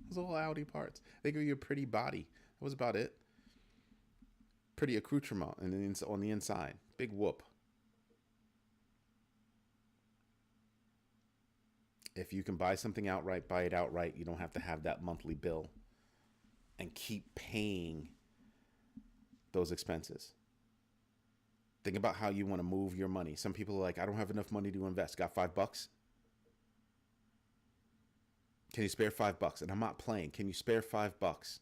Those are all Audi parts. They give you a pretty body. That was about it. Pretty accoutrement and on the inside. Big whoop. If you can buy something outright, buy it outright. You don't have to have that monthly bill and keep paying those expenses. Think about how you want to move your money. Some people are like, I don't have enough money to invest. Got $5? Can you spare $5? And I'm not playing. Can you spare $5?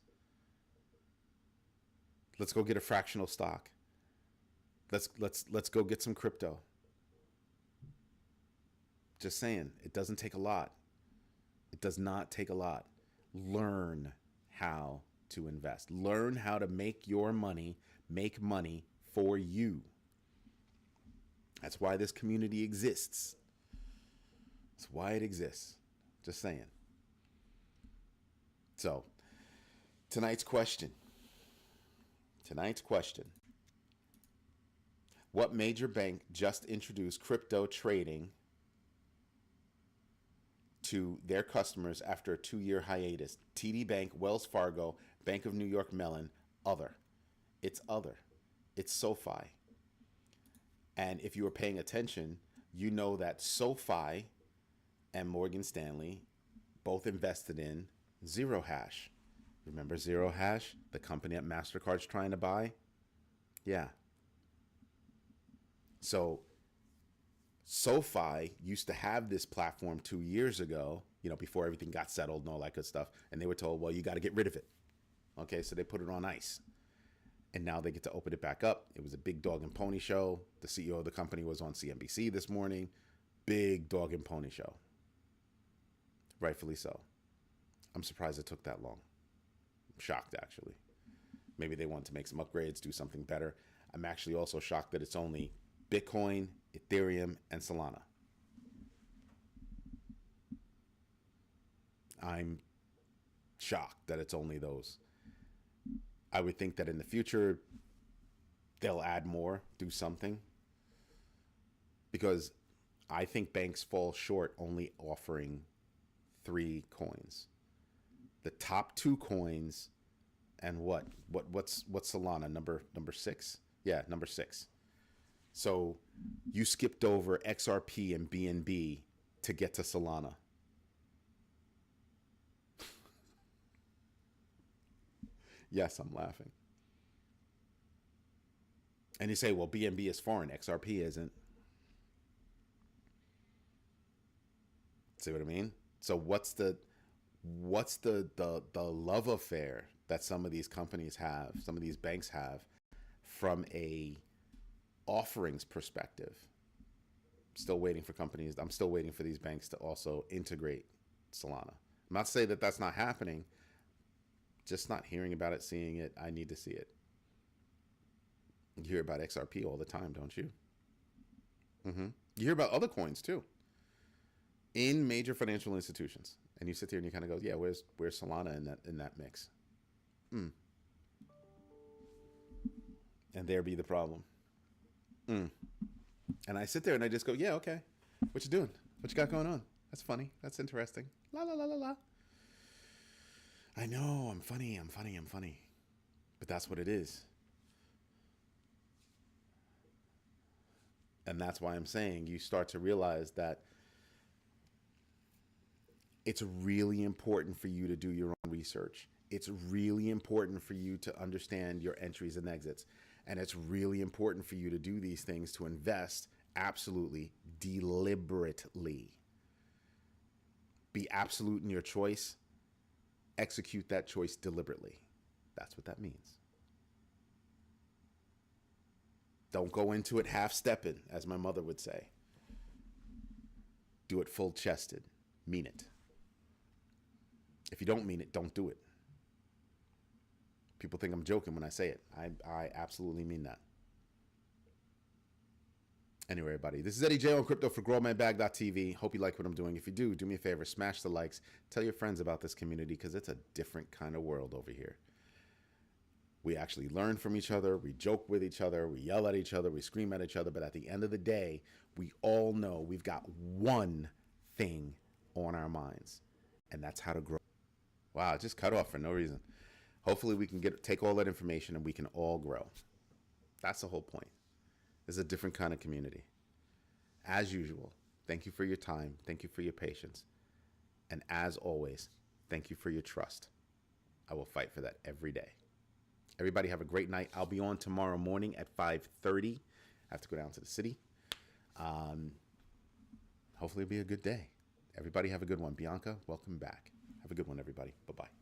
Let's go get a fractional stock. Let's go get some crypto. Just saying, it doesn't take a lot. It does not take a lot. Learn how to invest. Learn how to make your money make money for you. That's why this community exists. That's why it exists. Just saying. So, tonight's question. What major bank just introduced crypto trading to their customers after a 2-year hiatus? TD Bank, Wells Fargo, Bank of New York Mellon, other. It's other. It's SoFi. And if you were paying attention, you know that SoFi and Morgan Stanley both invested in Zero Hash. Remember Zero Hash, the company that MasterCard's trying to buy? Yeah. So SoFi used to have this platform 2 years ago, you know, before everything got settled and all that good stuff. And they were told, well, you got to get rid of it. Okay, so they put it on ice. And now they get to open it back up. It was a big dog and pony show. The CEO of the company was on CNBC this morning. Big dog and pony show. Rightfully so. I'm surprised it took that long. I'm shocked, actually. Maybe they want to make some upgrades, do something better. I'm actually also shocked that it's only Bitcoin, Ethereum, and Solana. I'm shocked that it's only those. I would think that in the future, they'll add more, do something. Because I think banks fall short only offering 3 coins. The top 2 coins and what's Solana? Number 6? Yeah, number 6. So you skipped over XRP and BNB to get to Solana. Yes, I'm laughing. And you say, well, BNB is foreign, XRP isn't. See what I mean? So what's the love affair that some of these companies have, some of these banks have, from a offerings perspective? I'm still waiting for these banks to also integrate Solana. I'm not saying that that's not happening, just not hearing about it, seeing it. I need to see it. You hear about XRP all the time, don't you? You hear about other coins too in major financial institutions, and you sit there and you kind of go, yeah, where's Solana in that mix? And there be the problem. And I sit there and I just go, yeah, okay, what you doing? What you got going on? That's funny. That's interesting. La la la la la. I know, I'm funny, I'm funny. But that's what it is. And that's why I'm saying you start to realize that it's really important for you to do your own research. It's really important for you to understand your entries and exits. And it's really important for you to do these things to invest absolutely deliberately. Be absolute in your choice. Execute that choice deliberately. That's what that means. Don't go into it half stepping, as my mother would say. Do it full chested. Mean it. If you don't mean it, don't do it. People think I'm joking when I say it. I absolutely mean that. Anyway, everybody, this is Eddie J on Crypto for GrowMyBag.tv. Hope you like what I'm doing. If you do me a favor, smash the likes. Tell your friends about this community because it's a different kind of world over here. We actually learn from each other. We joke with each other. We yell at each other. We scream at each other. But at the end of the day, we all know we've got one thing on our minds, and that's how to grow. Wow, just cut off for no reason. Hopefully we can take all that information and we can all grow. That's the whole point. This is a different kind of community. As usual, thank you for your time. Thank you for your patience. And as always, thank you for your trust. I will fight for that every day. Everybody have a great night. I'll be on tomorrow morning at 5:30. I have to go down to the city. Hopefully it'll be a good day. Everybody have a good one. Bianca, welcome back. Have a good one, everybody. Bye-bye.